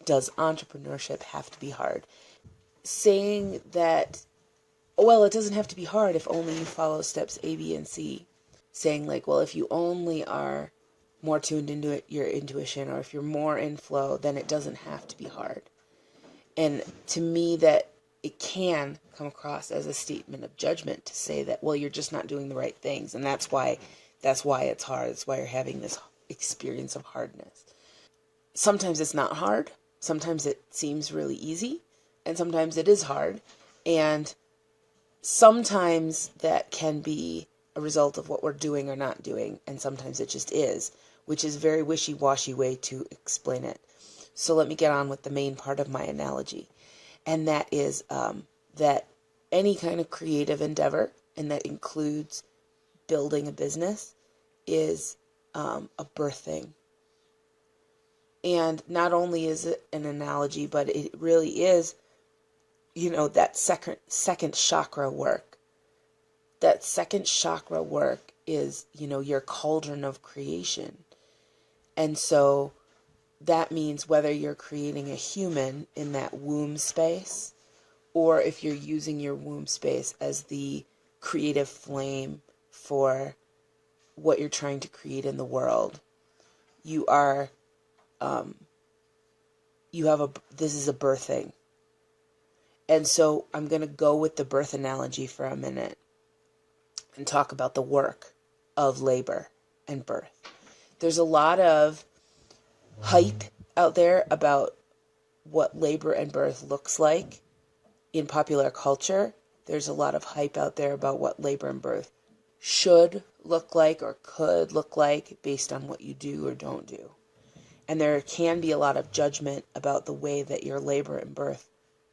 does entrepreneurship have to be hard? Saying that, well, it doesn't have to be hard if only you follow steps A, B, and C. Saying like, well, if you only are more tuned into it, your intuition, or if you're more in flow, then it doesn't have to be hard. And to me, that it can come across as a statement of judgment to say that, well, you're just not doing the right things, and that's why it's hard. That's why you're having this experience of hardness. Sometimes it's not hard. Sometimes it seems really easy, and sometimes it is hard. And sometimes that can be a result of what we're doing or not doing, and sometimes it just is, which is a very wishy-washy way to explain it. So let me get on with the main part of my analogy, and that is that any kind of creative endeavor, and that includes building a business, is a birthing. And not only is it an analogy, but it really is, that second chakra work. That second chakra work is, your cauldron of creation. And so that means whether you're creating a human in that womb space, or if you're using your womb space as the creative flame for what you're trying to create in the world, you are, this is a birthing. And so I'm going to go with the birth analogy for a minute and talk about the work of labor and birth. There's a lot of hype out there about what labor and birth looks like in popular culture. There's a lot of hype out there about what labor and birth should look like or could look like based on what you do or don't do. And there can be a lot of judgment about the way that your labor and birth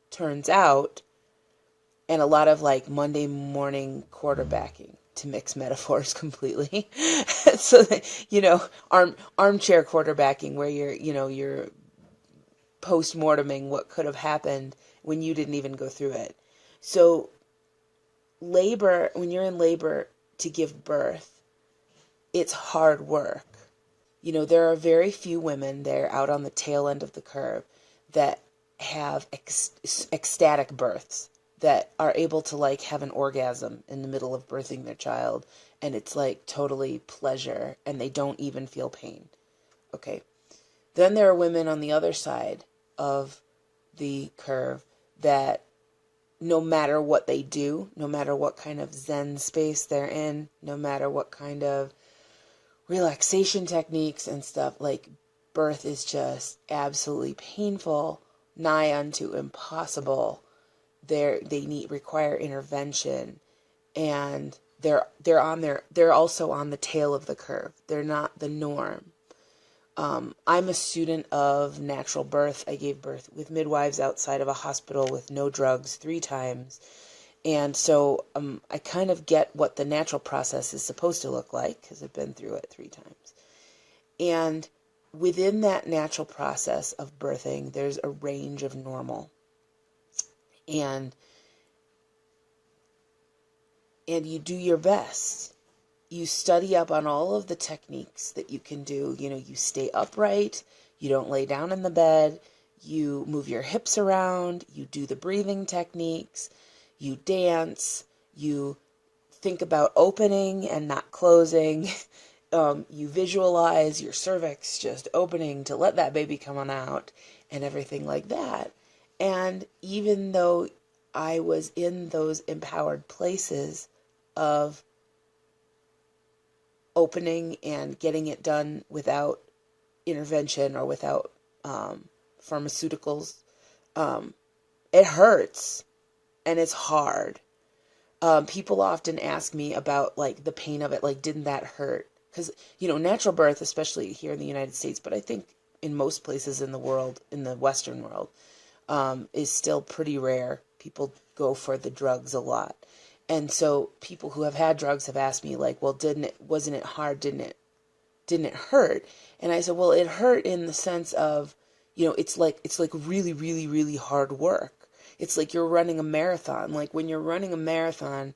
turns out, and a lot of like Monday morning quarterbacking, to mix metaphors completely. So that, armchair quarterbacking, where you're post-morteming what could have happened when you didn't even go through it. So labor, when you're in labor to give birth, it's hard work. There are very few women there out on the tail end of the curve that have ecstatic births, that are able to like have an orgasm in the middle of birthing their child, and it's like totally pleasure, and they don't even feel pain. Okay. Then there are women on the other side of the curve that no matter what they do, no matter what kind of Zen space they're in, no matter what kind of relaxation techniques and stuff, like birth is just absolutely painful, nigh unto impossible. They require intervention, and they're also on the tail of the curve. They're not the norm. I'm a student of natural birth. I gave birth with midwives outside of a hospital with no drugs 3 times. And so I kind of get what the natural process is supposed to look like, because I've been through it 3 times. And within that natural process of birthing, there's a range of normal. And you do your best. You study up on all of the techniques that you can do. You stay upright. You don't lay down in the bed. You move your hips around. You do the breathing techniques. You dance. You think about opening and not closing. You visualize your cervix just opening to let that baby come on out and everything like that. And even though I was in those empowered places of opening and getting it done without intervention or without pharmaceuticals, it hurts and it's hard. People often ask me about like the pain of it, like didn't that hurt? Because natural birth, especially here in the United States, but I think in most places in the world, in the Western world, is still pretty rare. People go for the drugs a lot. And so people who have had drugs have asked me like, well, wasn't it hard? Didn't it hurt? And I said, well, it hurt in the sense of, it's like really, really, really hard work. It's like you're running a marathon. Like when you're running a marathon,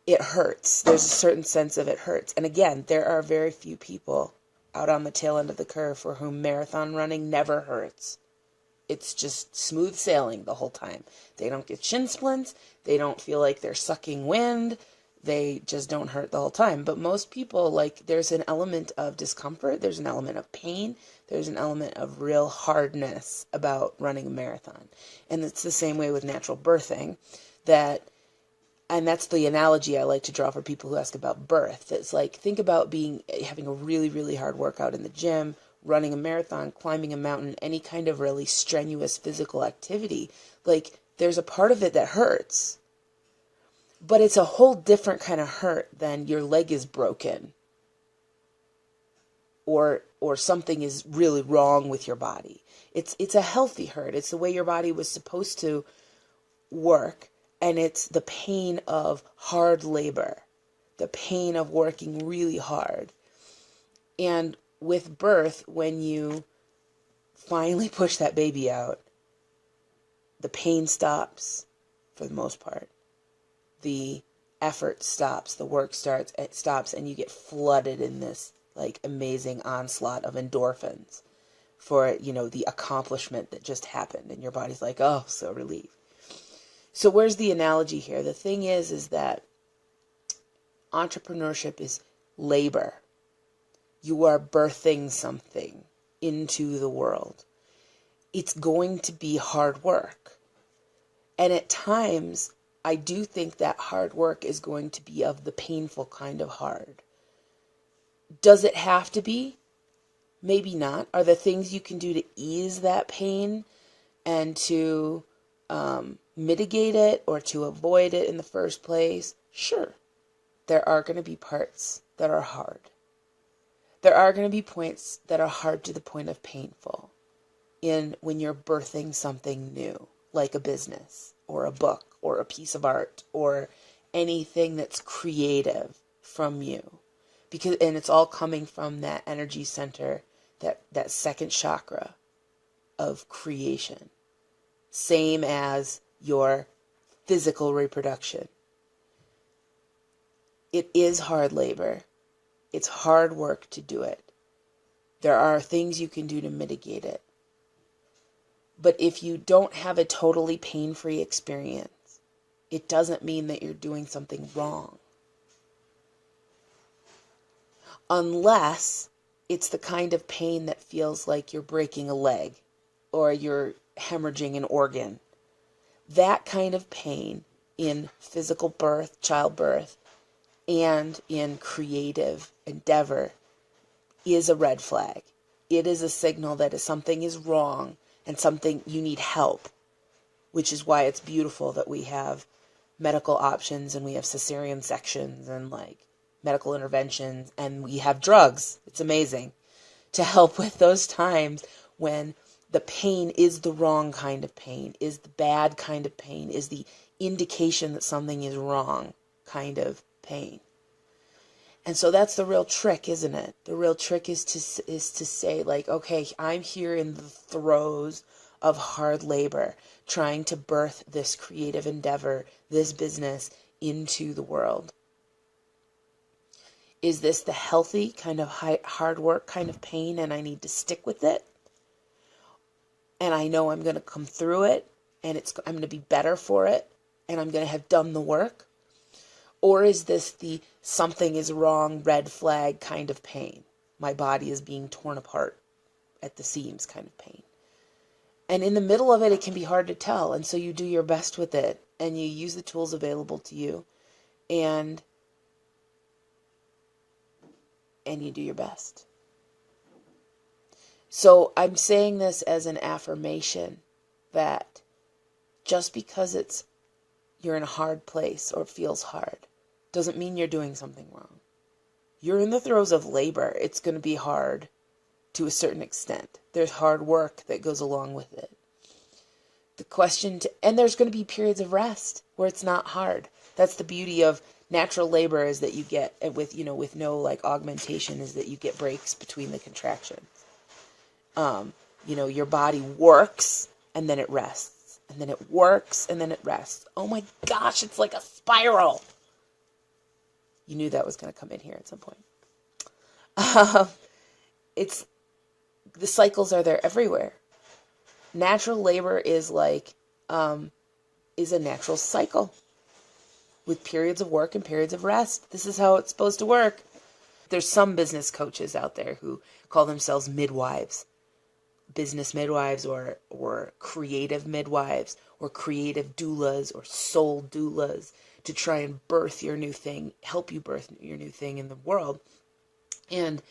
it hurts. There's a certain sense of it hurts. And again, there are very few people out on the tail end of the curve for whom marathon running never hurts. It's just smooth sailing the whole time. They don't get shin splints. They don't feel like they're sucking wind. They just don't hurt the whole time. But most people, like, there's an element of discomfort. There's an element of pain. There's an element of real hardness about running a marathon. And it's the same way with natural birthing. And that's the analogy I like to draw for people who ask about birth. It's like, think about having a really, really hard workout in the gym, running a marathon, climbing a mountain, any kind of really strenuous physical activity. Like, there's a part of it that hurts, but it's a whole different kind of hurt than your leg is broken or something is really wrong with your body. It's a healthy hurt. It's the way your body was supposed to work. And it's the pain of hard labor, the pain of working really hard. And with birth, when you finally push that baby out, the pain stops for the most part. The effort stops, the work stops, and you get flooded in this like amazing onslaught of endorphins for, the accomplishment that just happened. And your body's like, oh, so relieved. So where's the analogy here? The thing is that entrepreneurship is labor. You are birthing something into the world. It's going to be hard work. And at times, I do think that hard work is going to be of the painful kind of hard. Does it have to be? Maybe not. Are there things you can do to ease that pain and to mitigate it or to avoid it in the first place? Sure. There are going to be parts that are hard. There are going to be points that are hard to the point of painful when you're birthing something new, like a business or a book or a piece of art or anything that's creative from you. And it's all coming from that energy center, that second chakra of creation. Same as your physical reproduction. It is hard labor. It's hard work to do it. There are things you can do to mitigate it. But if you don't have a totally pain-free experience, it doesn't mean that you're doing something wrong. Unless it's the kind of pain that feels like you're breaking a leg or you're hemorrhaging an organ. That kind of pain in physical birth, childbirth, and in creative endeavor is a red flag. It is a signal that something is wrong and something you need help, which is why it's beautiful that we have medical options and we have cesarean sections and like medical interventions and we have drugs. It's amazing to help with those times when the pain is the wrong kind of pain, is the bad kind of pain, is the indication that something is wrong kind of pain. And so that's the real trick, isn't it? The real trick is to say, like, okay, I'm here in the throes of hard labor, trying to birth this creative endeavor, this business into the world. Is this the healthy kind of hard work kind of pain and I need to stick with it? And I know I'm going to come through it and I'm going to be better for it and I'm going to have done the work? Or is this the something is wrong, red flag kind of pain? My body is being torn apart at the seams kind of pain. And in the middle of it, it can be hard to tell. And so you do your best with it and you use the tools available to you and you do your best. So I'm saying this as an affirmation that just because you're in a hard place or it feels hard doesn't mean you're doing something wrong. You're in the throes of labor. It's going to be hard to a certain extent. There's hard work that goes along with it. And there's going to be periods of rest where it's not hard. That's the beauty of natural labor, is that you get with no like augmentation, is that you get breaks between the contractions. Your body works and then it rests, and then it works and then it rests. Oh my gosh, it's like a spiral. You knew that was going to come in here at some point. The cycles are there everywhere. Natural labor is like, is a natural cycle with periods of work and periods of rest. This is how it's supposed to work. There's some business coaches out there who call themselves midwives, business midwives, or creative midwives, or creative doulas, or soul doulas, to try and birth your new thing, help you birth your new thing in the world. And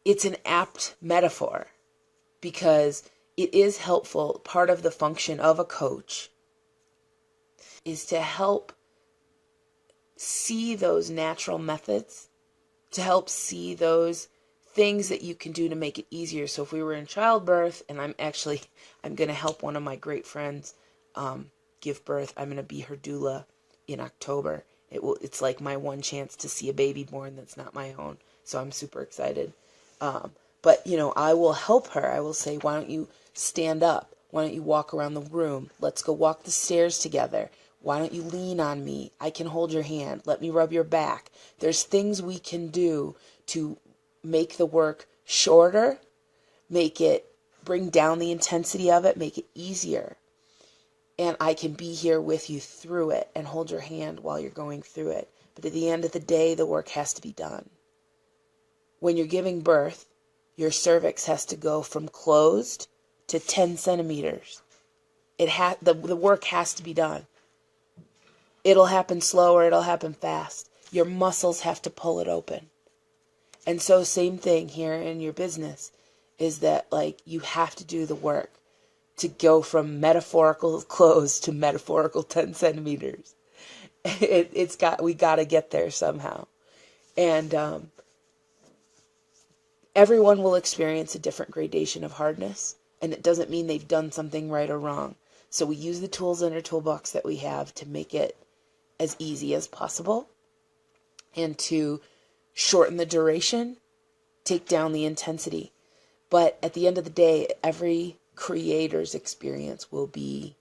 it's an apt metaphor because it is helpful. Part of the function of a coach is to help see those natural methods, to help see those things that you can do to make it easier. So if we were in childbirth, and I'm going to help one of my great friends give birth. I'm going to be her doula in October. It's like my one chance to see a baby born that's not my own. So I'm super excited. But, I will help her. I will say, why don't you stand up? Why don't you walk around the room? Let's go walk the stairs together. Why don't you lean on me? I can hold your hand. Let me rub your back. There's things we can do to make the work shorter, bring down the intensity of it, make it easier. And I can be here with you through it and hold your hand while you're going through it. But at the end of the day, the work has to be done. When you're giving birth, your cervix has to go from closed to 10 centimeters. The work has to be done. It'll happen slower, it'll happen fast. Your muscles have to pull it open. And so same thing here in your business is that you have to do the work to go from metaphorical closed to metaphorical 10 centimeters. We got to get there somehow. And everyone will experience a different gradation of hardness, and it doesn't mean they've done something right or wrong. So we use the tools in our toolbox that we have to make it as easy as possible and to shorten the duration, take down the intensity. But at the end of the day, every creator's experience will be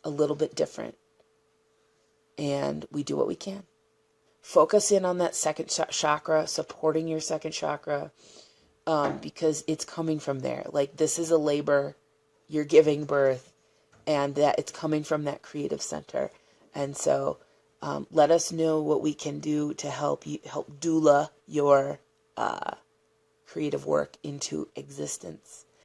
a little bit different. And we do what we can. Focus in on that second chakra, supporting your second chakra, because it's coming from there. This is a labor, you're giving birth, and that it's coming from that creative center. And so let us know what we can do to help doula your creative work into existence.